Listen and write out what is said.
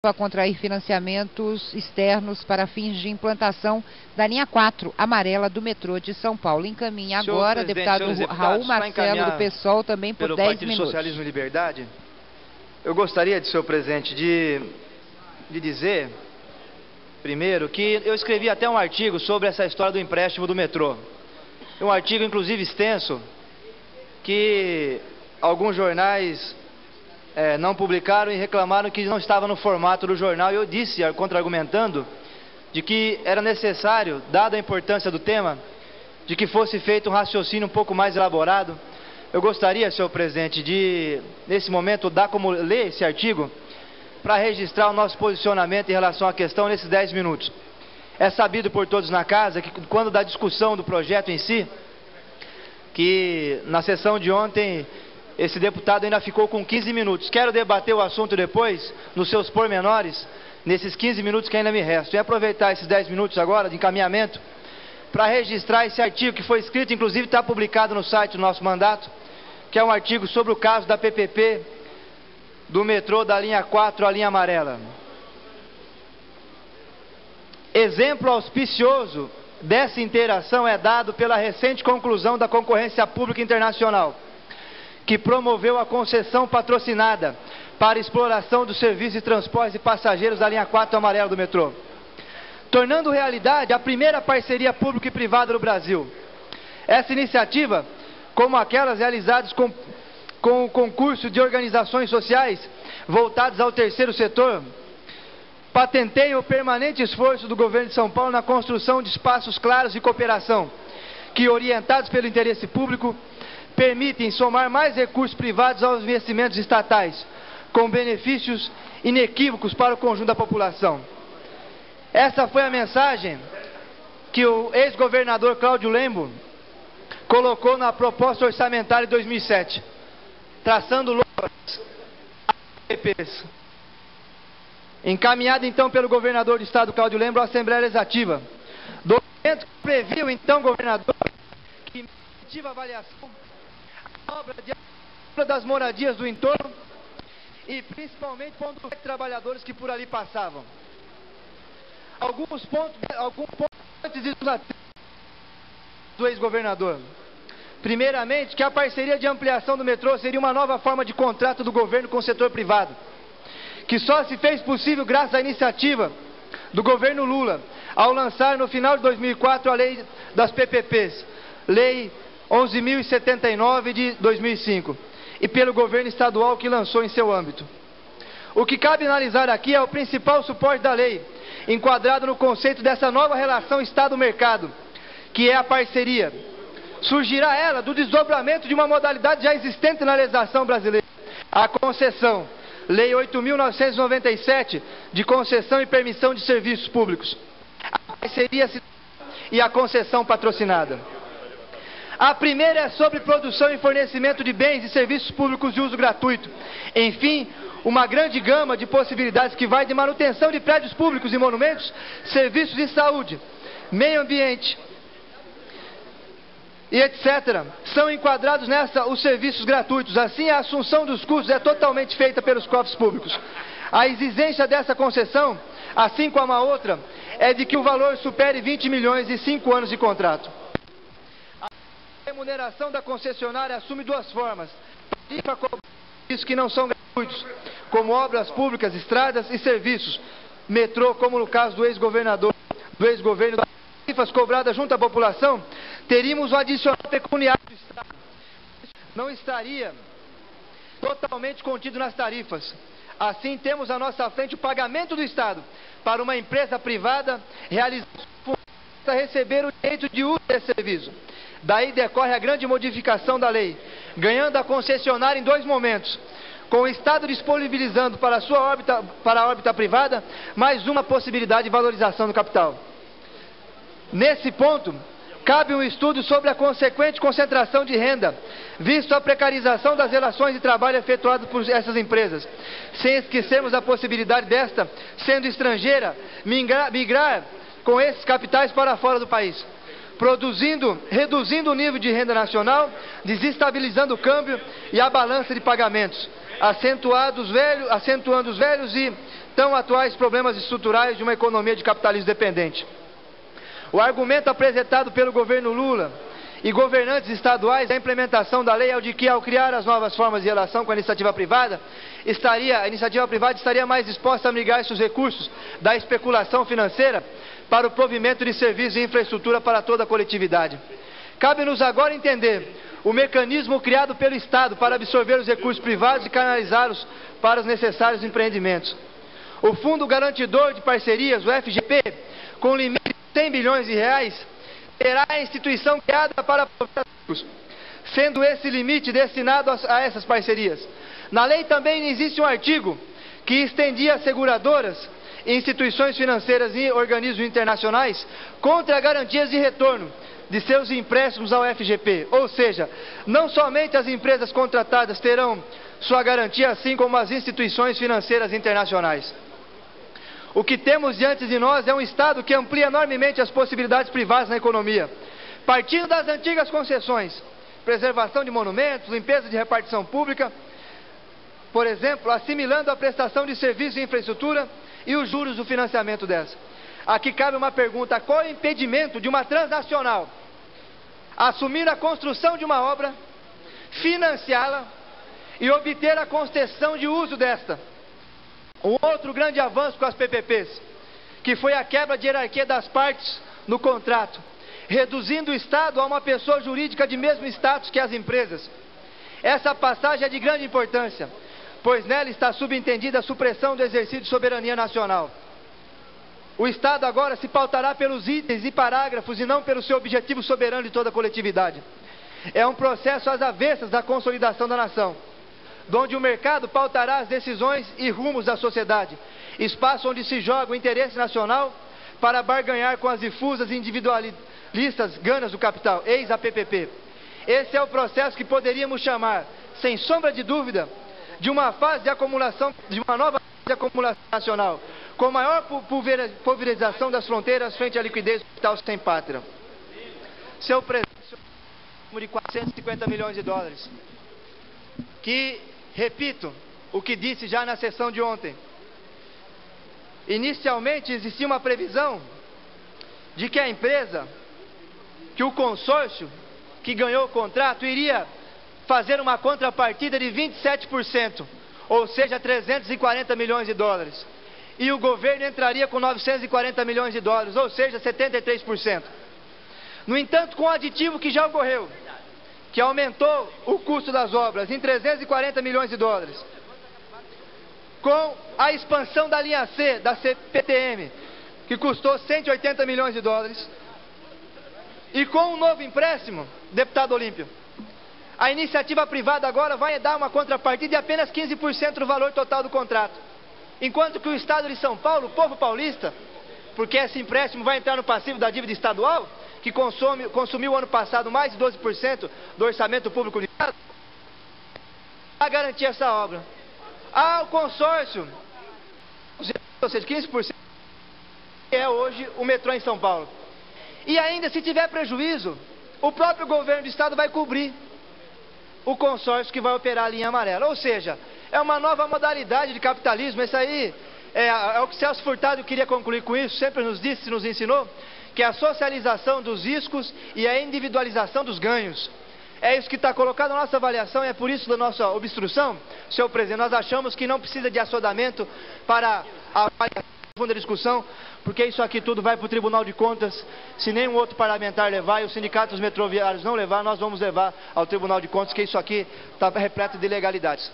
a contrair financiamentos externos para fins de implantação da linha 4 amarela do metrô de São Paulo. Encaminha agora, deputado Raul Marcelo, do PSOL, também por 10 minutos. Pelo Socialismo e Liberdade, eu gostaria, senhor presidente, de dizer, primeiro, que eu escrevi até um artigo sobre essa história do empréstimo do metrô. Um artigo, inclusive, extenso, que alguns jornais não publicaram e reclamaram que não estava no formato do jornal. Eu disse, contra-argumentando, de que era necessário, dada a importância do tema, de que fosse feito um raciocínio um pouco mais elaborado. Eu gostaria, senhor presidente, de, nesse momento, dar como ler esse artigo para registrar o nosso posicionamento em relação à questão nesses 10 minutos. É sabido por todos na casa que, quando da discussão do projeto em si, que na sessão de ontem esse deputado ainda ficou com 15 minutos. Quero debater o assunto depois, nos seus pormenores, nesses 15 minutos que ainda me restam. E aproveitar esses 10 minutos agora de encaminhamento para registrar esse artigo que foi escrito, inclusive está publicado no site do nosso mandato, que é um artigo sobre o caso da PPP do metrô da linha 4 à linha amarela. Exemplo auspicioso dessa interação é dado pela recente conclusão da concorrência pública internacional, que promoveu a concessão patrocinada para exploração do serviço de transporte de passageiros da linha 4 amarela do metrô, tornando realidade a primeira parceria pública e privada no Brasil. Essa iniciativa, como aquelas realizadas com o concurso de organizações sociais voltadas ao terceiro setor, patenteia o permanente esforço do governo de São Paulo na construção de espaços claros de cooperação, que, orientados pelo interesse público, permitem somar mais recursos privados aos investimentos estatais, com benefícios inequívocos para o conjunto da população. Essa foi a mensagem que o ex-governador Cláudio Lembo colocou na proposta orçamentária de 2007, traçando lojas APPs. Encaminhado então pelo governador do estado, Cláudio Lembo, à Assembleia Legislativa. Documento que previu então, governador, que efetiva avaliação obra das moradias do entorno e principalmente pondo os trabalhadores que por ali passavam. Alguns pontos antes do ex-governador. Primeiramente, que a parceria de ampliação do metrô seria uma nova forma de contrato do governo com o setor privado, que só se fez possível graças à iniciativa do governo Lula, ao lançar no final de 2004 a lei das PPPs, Lei 11.079 de 2005, e pelo governo estadual que lançou em seu âmbito. O que cabe analisar aqui é o principal suporte da lei, enquadrado no conceito dessa nova relação Estado-mercado, que é a parceria. Surgirá ela do desdobramento de uma modalidade já existente na legislação brasileira, a concessão, Lei 8.997, de concessão e permissão de serviços públicos, a parceria e a concessão patrocinada. A primeira é sobre produção e fornecimento de bens e serviços públicos de uso gratuito. Enfim, uma grande gama de possibilidades que vai de manutenção de prédios públicos e monumentos, serviços de saúde, meio ambiente e etc. São enquadrados nessa os serviços gratuitos. Assim, a assunção dos custos é totalmente feita pelos cofres públicos. A exigência dessa concessão, assim como a outra, é de que o valor supere 20 milhões e 5 anos de contrato. A remuneração da concessionária assume duas formas: tarifa cobrada por serviços que não são gratuitos, como obras públicas, estradas e serviços, metrô, como no caso do ex-governador, do ex-governo. Tarifas cobradas junto à população, teríamos o adicional pecuniário do Estado. Não estaria totalmente contido nas tarifas. Assim, temos à nossa frente o pagamento do Estado para uma empresa privada realizar para receber o direito de uso desse serviço. Daí decorre a grande modificação da lei, ganhando a concessionária em dois momentos: com o Estado disponibilizando para a órbita privada, mais uma possibilidade de valorização do capital. Nesse ponto, cabe um estudo sobre a consequente concentração de renda, visto a precarização das relações de trabalho efetuadas por essas empresas, sem esquecermos a possibilidade desta, sendo estrangeira, migrar com esses capitais para fora do país, reduzindo o nível de renda nacional, desestabilizando o câmbio e a balança de pagamentos, acentuando os velhos e tão atuais problemas estruturais de uma economia de capitalismo dependente. O argumento apresentado pelo governo Lula e governantes estaduais da implementação da lei é o de que, ao criar as novas formas de relação com a iniciativa privada estaria mais disposta a migrar seus recursos da especulação financeira para o provimento de serviços e infraestrutura para toda a coletividade. Cabe-nos agora entender o mecanismo criado pelo Estado para absorver os recursos privados e canalizá-los para os necessários empreendimentos. O Fundo Garantidor de Parcerias, o FGP, com limite de 100 bilhões de reais, será a instituição criada para sendo esse limite destinado a essas parcerias. Na lei também existe um artigo que estendia às seguradoras, instituições financeiras e organismos internacionais contra garantias de retorno de seus empréstimos ao FGP. Ou seja, não somente as empresas contratadas terão sua garantia, assim como as instituições financeiras internacionais. O que temos diante de nós é um Estado que amplia enormemente as possibilidades privadas na economia, partindo das antigas concessões, preservação de monumentos, limpeza de repartição pública, por exemplo, assimilando a prestação de serviços e infraestrutura e os juros do financiamento dessa. Aqui cabe uma pergunta: qual é o impedimento de uma transnacional assumir a construção de uma obra, financiá-la e obter a concessão de uso desta? Um outro grande avanço com as PPPs, que foi a quebra de hierarquia das partes no contrato, reduzindo o Estado a uma pessoa jurídica de mesmo status que as empresas. Essa passagem é de grande importância, pois nela está subentendida a supressão do exercício de soberania nacional. O Estado agora se pautará pelos itens e parágrafos e não pelo seu objetivo soberano de toda a coletividade. É um processo às avessas da consolidação da nação, onde o mercado pautará as decisões e rumos da sociedade, espaço onde se joga o interesse nacional para barganhar com as difusas e individualistas ganas do capital, eis a PPP. Esse é o processo que poderíamos chamar, sem sombra de dúvida, de uma fase de acumulação, de uma nova fase de acumulação nacional, com maior pulverização das fronteiras frente à liquidez do capital sem pátria. Seu preço de 450 milhões de dólares, que, repito, o que disse já na sessão de ontem. Inicialmente existia uma previsão de que a empresa, que o consórcio que ganhou o contrato iria fazer uma contrapartida de 27%, ou seja, 340 milhões de dólares. E o governo entraria com 940 milhões de dólares, ou seja, 73%. No entanto, com o aditivo que já ocorreu, que aumentou o custo das obras em 340 milhões de dólares, com a expansão da linha C, da CPTM, que custou 180 milhões de dólares, e com um novo empréstimo, deputado Olímpio, a iniciativa privada agora vai dar uma contrapartida de apenas 15% do valor total do contrato, enquanto que o Estado de São Paulo, o povo paulista, porque esse empréstimo vai entrar no passivo da dívida estadual, que consumiu ano passado mais de 12% do orçamento público do Estado, a garantir essa obra. O consórcio, ou seja, 15% é hoje o metrô em São Paulo. E ainda, se tiver prejuízo, o próprio governo do Estado vai cobrir o consórcio que vai operar a linha amarela. Ou seja, é uma nova modalidade de capitalismo. Isso aí é o que Celso Furtado queria concluir com isso, sempre nos disse, nos ensinou, que é a socialização dos riscos e a individualização dos ganhos. É isso que está colocado na nossa avaliação, e é por isso da nossa obstrução, senhor presidente. Nós achamos que não precisa de assodamento para a profunda discussão, porque isso aqui tudo vai para o Tribunal de Contas. Se nenhum outro parlamentar levar e os sindicatos metroviários não levar, nós vamos levar ao Tribunal de Contas, que isso aqui está repleto de ilegalidades.